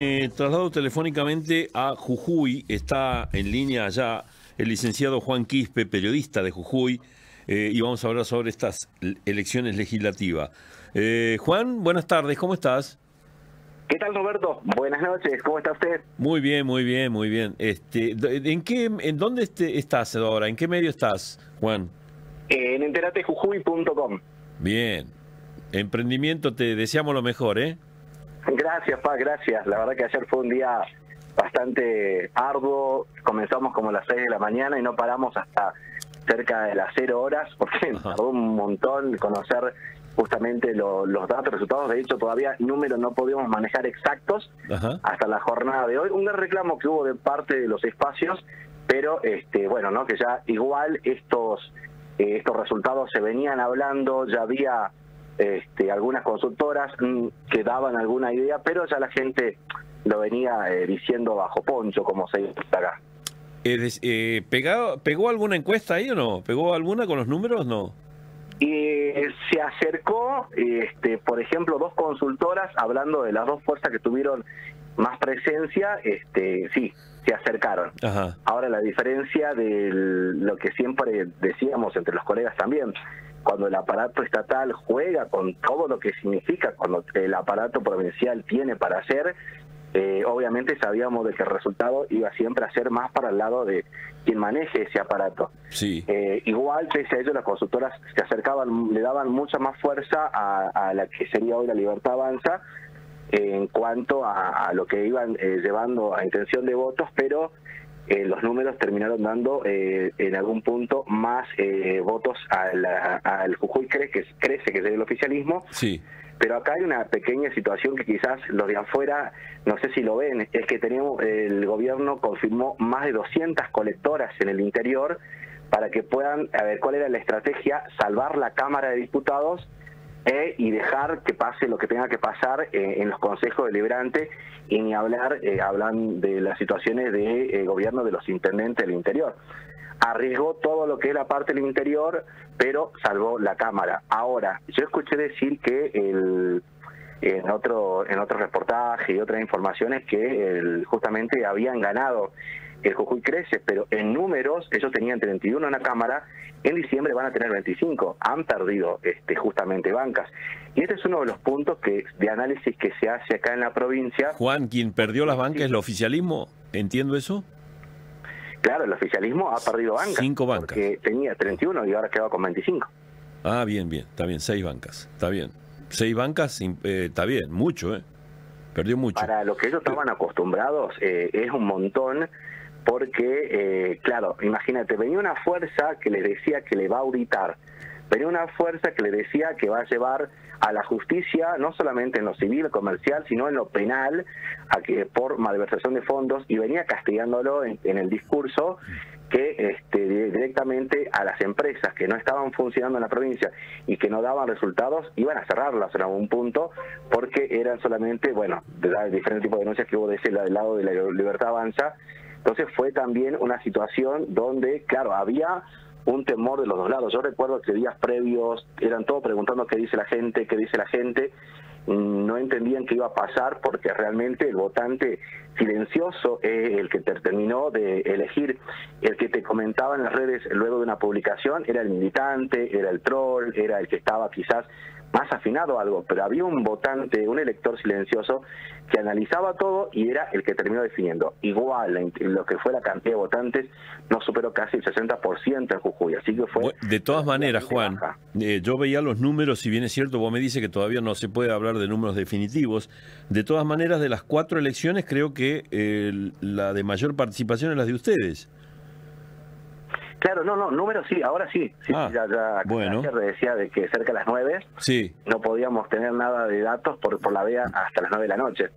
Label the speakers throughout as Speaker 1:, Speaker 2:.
Speaker 1: Traslado telefónicamente a Jujuy. Está en línea allá el licenciado Juan Quispe, periodista de Jujuy, y vamos a hablar sobre estas elecciones legislativas. Juan, buenas tardes, ¿cómo estás?
Speaker 2: ¿Qué tal, Roberto? Buenas noches, ¿cómo está usted?
Speaker 1: Muy bien, muy bien, muy bien. ¿En dónde estás ahora? ¿En qué medio estás, Juan?
Speaker 2: En enteratejujuy.com.
Speaker 1: Bien. Emprendimiento, te deseamos lo mejor, ¿eh?
Speaker 2: Gracias, Pa, gracias. La verdad que ayer fue un día bastante arduo. Comenzamos como a las 6 de la mañana y no paramos hasta cerca de las 0 horas, porque tardó un montón conocer justamente los datos, resultados. De hecho, todavía números no podíamos manejar exactos hasta la jornada de hoy. Un gran reclamo que hubo de parte de los espacios, pero bueno, ¿no? Que ya igual estos resultados se venían hablando, ya había algunas consultoras que daban alguna idea, pero ya la gente lo venía diciendo bajo poncho, como se dice acá.
Speaker 1: ¿Pegó alguna encuesta ahí o no? ¿Pegó alguna con los números? No.
Speaker 2: Se acercó, por ejemplo, dos consultoras, hablando de las dos fuerzas que tuvieron más presencia, sí, se acercaron.
Speaker 1: Ajá.
Speaker 2: Ahora, la diferencia de lo que siempre decíamos entre los colegas también, cuando el aparato estatal juega con todo lo que significa, cuando el aparato provincial tiene para hacer, obviamente sabíamos de que el resultado iba siempre a ser más para el lado de quien maneje ese aparato.
Speaker 1: Sí.
Speaker 2: Igual, pese a ello, las consultoras se acercaban, le daban mucha más fuerza a la que sería hoy la Libertad Avanza en cuanto a lo que iban llevando a intención de votos, pero los números terminaron dando en algún punto más votos al Jujuy Crece, que es el oficialismo.
Speaker 1: Sí.
Speaker 2: Pero acá hay una pequeña situación que quizás los de afuera, no sé si lo ven, es que el gobierno confirmó más de 200 colectoras en el interior para que puedan, a ver cuál era la estrategia, salvar la Cámara de Diputados y dejar que pase lo que tenga que pasar en los consejos deliberantes, y ni hablar, hablan de las situaciones de gobierno de los intendentes del interior. Arriesgó todo lo que es la parte del interior, pero salvó la Cámara. Ahora, yo escuché decir que en otro reportaje y otras informaciones que justamente habían ganado el Jujuy Crece, pero en números ellos tenían 31 en la Cámara, en diciembre van a tener 25, han perdido justamente bancas. Y este es uno de los puntos de análisis que se hace acá en la provincia.
Speaker 1: Juan, quien perdió las bancas es el oficialismo, ¿entiendo eso?
Speaker 2: Claro, el oficialismo ha perdido bancas.
Speaker 1: 5 bancas.
Speaker 2: Porque tenía 31 y ahora quedó con 25.
Speaker 1: Ah, bien, bien, está bien, 6 bancas, está bien. 6 bancas, está bien, mucho, perdió mucho.
Speaker 2: Para lo que ellos estaban acostumbrados es un montón, porque, claro, imagínate, venía una fuerza que les decía que le va a auditar, venía una fuerza que le decía que va a llevar a la justicia, no solamente en lo civil, comercial, sino en lo penal, a que por malversación de fondos, y venía castigándolo en el discurso, que directamente a las empresas que no estaban funcionando en la provincia y que no daban resultados, iban a cerrarlas en algún punto, porque eran solamente, bueno, de diferentes tipos de denuncias que hubo de ese lado de la Libertad Avanza. Entonces fue también una situación donde, claro, había un temor de los dos lados. Yo recuerdo que días previos eran todos preguntando qué dice la gente, no entendían qué iba a pasar, porque realmente el votante silencioso es el que terminó de elegir. El que te comentaba en las redes luego de una publicación era el militante, era el troll, era el que estaba quizás más afinado a algo, pero había un votante, un elector silencioso que analizaba todo y era el que terminó definiendo. Igual, lo que fue la cantidad de votantes no superó casi el 60% en Jujuy, así que fue...
Speaker 1: De todas maneras, Juan, yo veía los números, si bien es cierto, vos me dices que todavía no se puede hablar de números definitivos, de todas maneras, de las 4 elecciones, creo que la de mayor participación es la de ustedes.
Speaker 2: Claro, no, números sí, ahora sí. Ya
Speaker 1: bueno.
Speaker 2: Ayer decía de que cerca de las 9
Speaker 1: sí.
Speaker 2: No podíamos tener nada de datos por la vea hasta las 9 de la noche.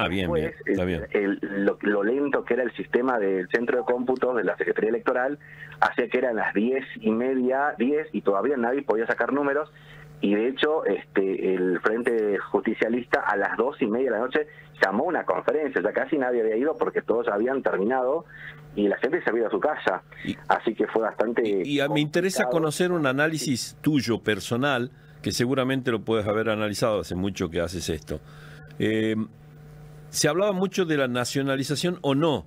Speaker 1: Bien,
Speaker 2: Después,
Speaker 1: bien, está bien.
Speaker 2: Lo lento que era el sistema del centro de cómputo de la Secretaría Electoral hacía que eran las 10:30, 10, y todavía nadie podía sacar números. Y de hecho, el Frente Justicialista a las 2:30 de la noche llamó una conferencia, ya casi nadie había ido porque todos habían terminado y la gente se había ido a su casa. Así que fue bastante...
Speaker 1: Y me interesa conocer un análisis tuyo, personal, que seguramente lo puedes haber analizado, hace mucho que haces esto. se hablaba mucho de la nacionalización o no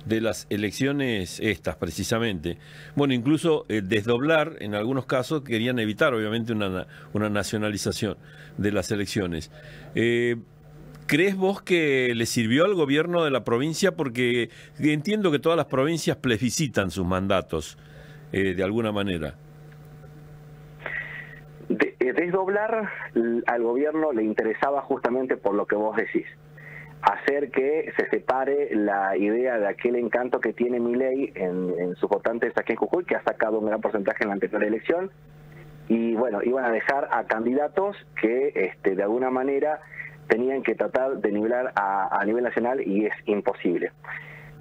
Speaker 1: de las elecciones estas, precisamente. Bueno, incluso desdoblar, en algunos casos, querían evitar, obviamente, una nacionalización de las elecciones. ¿Crees vos que le sirvió al gobierno de la provincia? Porque entiendo que todas las provincias plebiscitan sus mandatos, de alguna manera.
Speaker 2: Desdoblar al gobierno le interesaba justamente por lo que vos decís. Hacer que se separe la idea de aquel encanto que tiene Milei en sus votantes aquí en Jujuy, que ha sacado un gran porcentaje en la anterior elección, y bueno, iban a dejar a candidatos que de alguna manera tenían que tratar de nivelar a nivel nacional, y es imposible.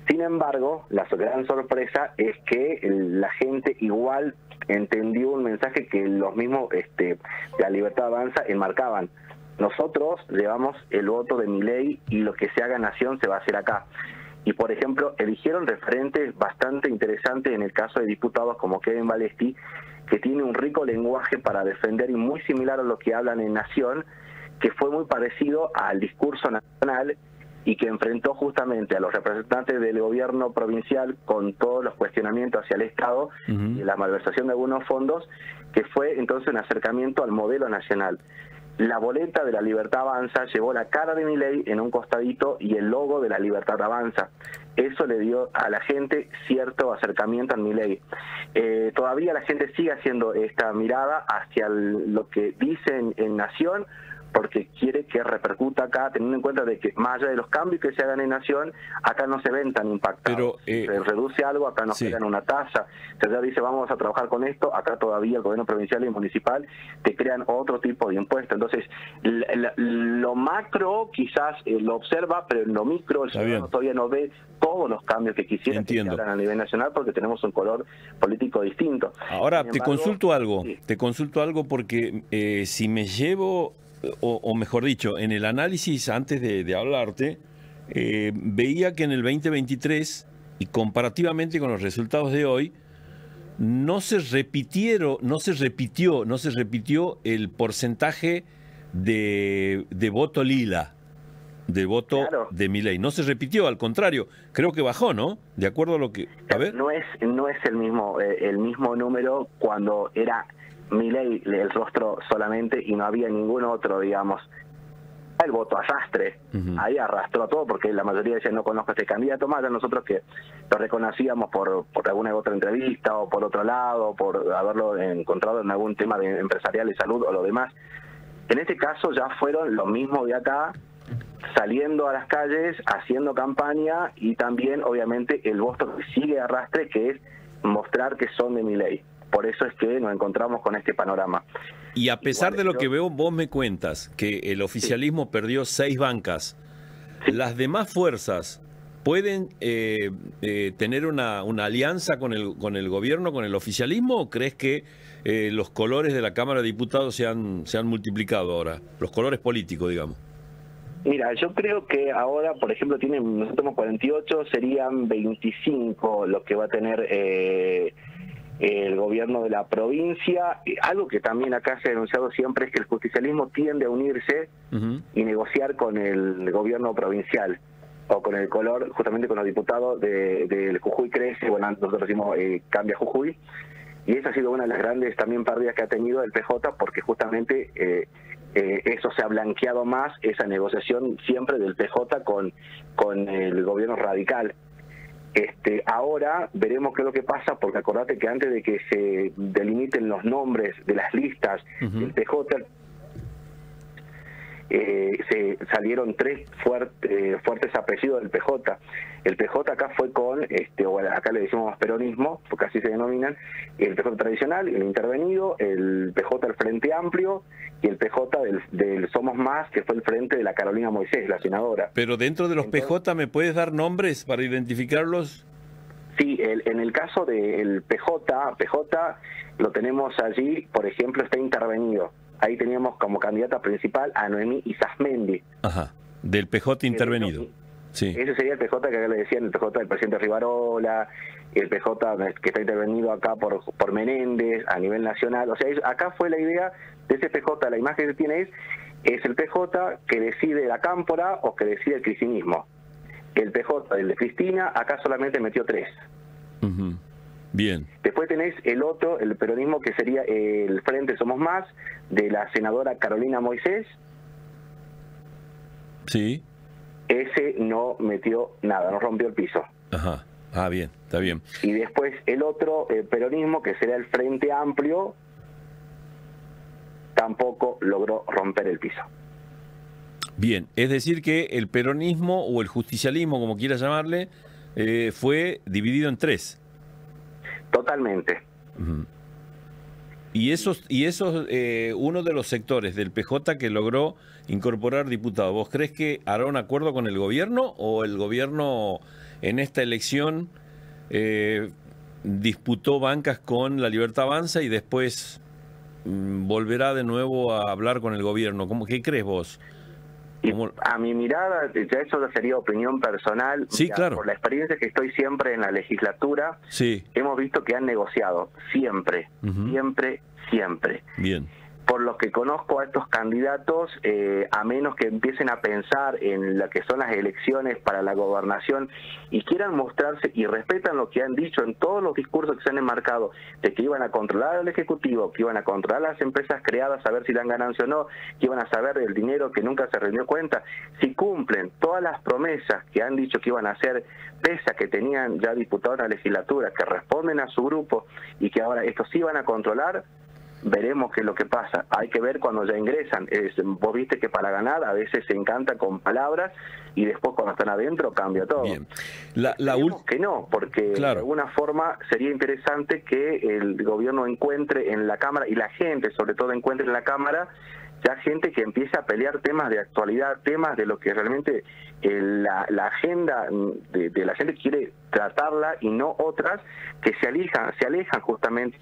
Speaker 2: Sin embargo, la gran sorpresa es que la gente igual entendió un mensaje que los mismos de La Libertad Avanza enmarcaban. Nosotros llevamos el voto de Milei y lo que se haga en Nación se va a hacer acá. Y, por ejemplo, eligieron referentes bastante interesantes en el caso de diputados como Kevin Balesti, que tiene un rico lenguaje para defender y muy similar a lo que hablan en Nación, que fue muy parecido al discurso nacional y que enfrentó justamente a los representantes del gobierno provincial con todos los cuestionamientos hacia el Estado y la malversación de algunos fondos, que fue entonces un acercamiento al modelo nacional. La boleta de La Libertad Avanza llevó la cara de Milei en un costadito y el logo de La Libertad Avanza. Eso le dio a la gente cierto acercamiento a Milei. Todavía la gente sigue haciendo esta mirada hacia lo que dicen en Nación, porque quiere que repercuta acá, teniendo en cuenta de que más allá de los cambios que se hagan en Nación, acá no se ven tan impactados. Se reduce algo, acá nos pegan una tasa. Se ya dice, vamos a trabajar con esto, acá todavía el gobierno provincial y municipal te crean otro tipo de impuesto. Entonces, lo macro quizás lo observa, pero en lo micro el ciudadano todavía no ve todos los cambios que quisieran que se hagan a nivel nacional, porque tenemos un color político distinto.
Speaker 1: Ahora, te consulto algo porque si me llevo... O mejor dicho, en el análisis antes de hablarte, veía que en el 2023, y comparativamente con los resultados de hoy, no se repitió el porcentaje de voto lila, de voto de Milei. No se repitió, al contrario, creo que bajó, ¿no? De acuerdo a lo que... A ver.
Speaker 2: No es el mismo número cuando era Milei el rostro solamente y no había ningún otro, digamos. El voto arrastre, ahí arrastró todo, porque la mayoría decía no conozco a este candidato, más de nosotros que lo reconocíamos por alguna otra entrevista o por otro lado, por haberlo encontrado en algún tema de empresarial de salud o lo demás. En este caso ya fueron los mismos de acá, saliendo a las calles, haciendo campaña, y también obviamente el voto que sigue arrastre, que es mostrar que son de Milei. Por eso es que nos encontramos con este panorama.
Speaker 1: Y a pesar de lo que veo, vos me cuentas que el oficialismo perdió 6 bancas. ¿Las demás fuerzas pueden tener una alianza con el gobierno, con el oficialismo, o crees que los colores de la Cámara de Diputados se han multiplicado ahora? Los colores políticos, digamos.
Speaker 2: Mira, yo creo que ahora, por ejemplo, nosotros tenemos 48, serían 25 los que va a tener el gobierno de la provincia. Algo que también acá se ha denunciado siempre es que el justicialismo tiende a unirse y negociar con el gobierno provincial, o con el color, justamente con los diputados del Jujuy Crece, bueno, nosotros decimos Cambia Jujuy, y esa ha sido una de las grandes también pérdidas que ha tenido el PJ, porque justamente eso se ha blanqueado más, esa negociación siempre del PJ con el gobierno radical. Ahora veremos qué es lo que pasa, porque acordate que antes de que se delimiten los nombres de las listas del PJ, se salieron 3 fuertes apellidos del PJ. El PJ acá fue con, acá le decimos peronismo, porque así se denominan, el PJ tradicional, el intervenido, el PJ del Frente Amplio y el PJ del Somos Más, que fue el frente de la Carolina Moisés, la senadora.
Speaker 1: Pero dentro de los PJ, ¿me puedes dar nombres para identificarlos?
Speaker 2: Sí, en el caso del PJ lo tenemos allí, por ejemplo, está intervenido. Ahí teníamos como candidata principal a Noemí Isasmendi.
Speaker 1: Ajá, del PJ intervenido. Sí.
Speaker 2: Ese sería el PJ que acá le decían, el PJ del presidente Rivarola, el PJ que está intervenido acá por Menéndez a nivel nacional. O sea, acá fue la idea de ese PJ, la imagen que tiene es es el PJ que decide la cámpora o que decide el cristinismo. El PJ, el de Cristina, acá solamente metió 3.
Speaker 1: Bien.
Speaker 2: Después tenés el otro, el peronismo, que sería el Frente Somos Más, de la senadora Carolina Moisés.
Speaker 1: Sí.
Speaker 2: Ese no metió nada, no rompió el piso.
Speaker 1: Ajá. Ah, bien, está bien.
Speaker 2: Y después el otro, el peronismo, que sería el Frente Amplio, tampoco logró romper el piso.
Speaker 1: Bien, es decir que el peronismo o el justicialismo, como quieras llamarle, fue dividido en 3.
Speaker 2: Totalmente.
Speaker 1: Y esos uno de los sectores del PJ que logró incorporar diputados, ¿vos crees que hará un acuerdo con el gobierno o el gobierno en esta elección disputó bancas con La Libertad Avanza y después volverá de nuevo a hablar con el gobierno? ¿Qué crees vos?
Speaker 2: Y a mi mirada, ya eso sería opinión personal.
Speaker 1: Sí,
Speaker 2: mira,
Speaker 1: claro.
Speaker 2: Por la experiencia que estoy siempre en la legislatura,
Speaker 1: Sí.
Speaker 2: hemos visto que han negociado siempre, siempre.
Speaker 1: Bien.
Speaker 2: Por lo que conozco a estos candidatos, a menos que empiecen a pensar en lo que son las elecciones para la gobernación y quieran mostrarse y respetan lo que han dicho en todos los discursos que se han enmarcado, de que iban a controlar al Ejecutivo, que iban a controlar las empresas creadas, a ver si dan ganancia o no, que iban a saber del dinero que nunca se rindió cuenta, si cumplen todas las promesas que han dicho que iban a hacer, pese a que tenían ya diputados en la legislatura, que responden a su grupo y que ahora estos sí van a controlar, veremos qué es lo que pasa. Hay que ver cuando ya ingresan. Vos viste que para ganar a veces se encanta con palabras y después cuando están adentro cambia todo.
Speaker 1: Bien.
Speaker 2: Que no, porque
Speaker 1: claro,
Speaker 2: de alguna forma sería interesante que el gobierno encuentre en la Cámara, y la gente sobre todo encuentre en la Cámara, ya gente que empiece a pelear temas de actualidad, temas de lo que realmente la agenda de la gente quiere tratarla y no otras que se alejan justamente.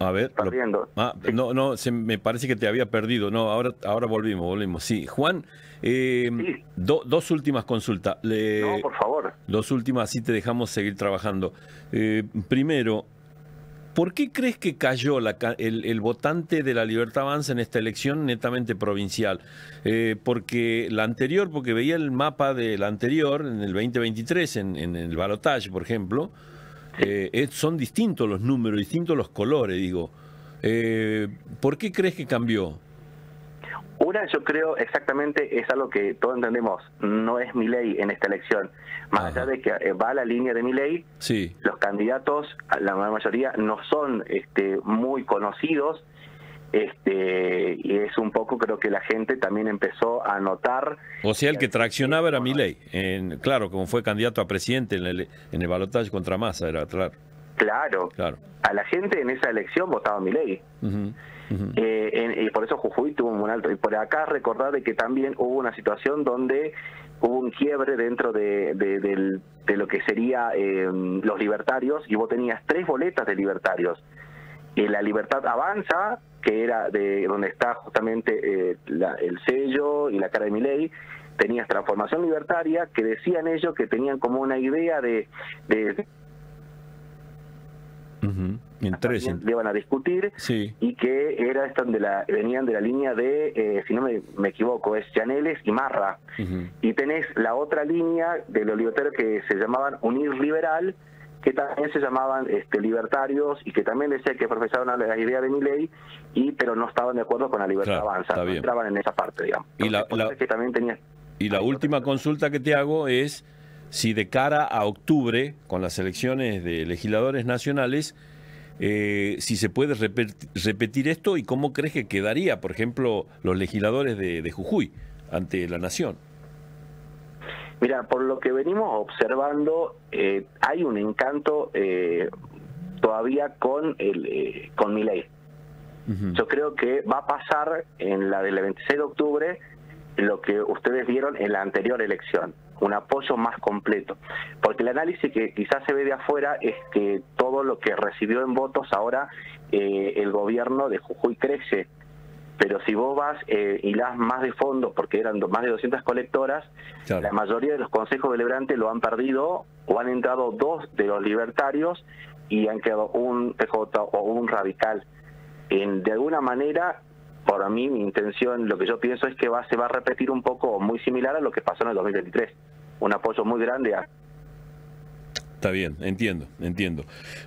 Speaker 1: A ver,
Speaker 2: sí.
Speaker 1: no, me parece que te había perdido. No, ahora volvimos. Sí, Juan,
Speaker 2: sí.
Speaker 1: Dos últimas consultas.
Speaker 2: No, por favor.
Speaker 1: Dos últimas, así te dejamos seguir trabajando. Primero, ¿por qué crees que cayó el votante de La Libertad Avanza en esta elección netamente provincial? Porque veía el mapa de la anterior, en el 2023, en el balotaje, por ejemplo. Son distintos los números, distintos los colores, digo. ¿Por qué crees que cambió?
Speaker 2: Una, yo creo exactamente, es algo que todos entendemos, no es Milei en esta elección. Más allá de que va a la línea de Milei,
Speaker 1: sí,
Speaker 2: los candidatos, la mayoría, no son muy conocidos, y es un poco, creo que la gente también empezó a notar.
Speaker 1: O sea, el que traccionaba era Milei, claro, como fue candidato a presidente en el balotaje contra Massa, era claro.
Speaker 2: Claro. A la gente en esa elección votaba Milei. Y por eso Jujuy tuvo un alto. Y por acá recordar de que también hubo una situación donde hubo un quiebre dentro de lo que sería los libertarios, y vos tenías 3 boletas de libertarios. La Libertad Avanza, que era de donde está justamente el sello y la cara de Milei, tenías Transformación Libertaria, que decían ellos que tenían como una idea de iban a discutir,
Speaker 1: sí,
Speaker 2: y que era esta venían de la línea de, si no me equivoco, es Llaneles y Marra. Y tenés la otra línea de los libertarios que se llamaban Unir Liberal, que también se llamaban libertarios, y que también decía que profesaban la idea de Milei, pero no estaban de acuerdo con la Libertad Avanza, no entraban en esa parte, digamos.
Speaker 1: Y la última consulta que te hago es si de cara a octubre, con las elecciones de legisladores nacionales, si se puede repetir esto, y cómo crees que quedaría, por ejemplo, los legisladores de Jujuy ante la nación.
Speaker 2: Mira, por lo que venimos observando, hay un encanto todavía con Milei. Yo creo que va a pasar en la del 26 de octubre lo que ustedes vieron en la anterior elección, un apoyo más completo. Porque el análisis que quizás se ve de afuera es que todo lo que recibió en votos ahora el gobierno de Jujuy crece. Pero si vos vas y las más de fondo, porque eran más de 200 colectoras, claro, la mayoría de los consejos deliberantes lo han perdido, o han entrado 2 de los libertarios y han quedado un PJ o un radical. De alguna manera, Para mí, mi intención, lo que yo pienso es que se va a repetir un poco muy similar a lo que pasó en el 2023. Un apoyo muy grande a...
Speaker 1: Está bien, entiendo.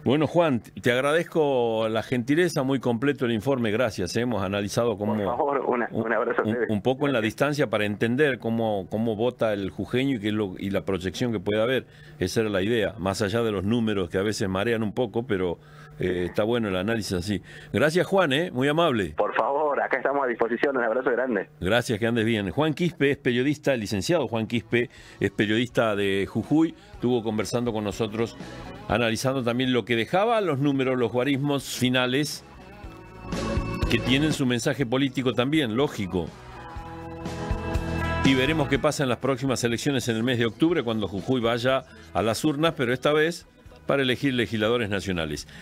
Speaker 1: Bueno, Juan, te agradezco la gentileza, muy completo el informe, gracias. Hemos analizado cómo...
Speaker 2: Por favor, un abrazo a ustedes.
Speaker 1: Un poco en la distancia para entender cómo vota el jujeño y la proyección que puede haber. Esa era la idea, más allá de los números que a veces marean un poco, pero está bueno el análisis así. Gracias, Juan, muy amable.
Speaker 2: Por favor, acá estamos a disposición, un abrazo grande.
Speaker 1: Gracias, que andes bien. Juan Quispe es periodista, el licenciado Juan Quispe es periodista de Jujuy, estuvo conversando con nosotros, analizando también lo que dejaba los números, los guarismos finales, que tienen su mensaje político también, lógico. Y veremos qué pasa en las próximas elecciones en el mes de octubre, cuando Jujuy vaya a las urnas, pero esta vez para elegir legisladores nacionales.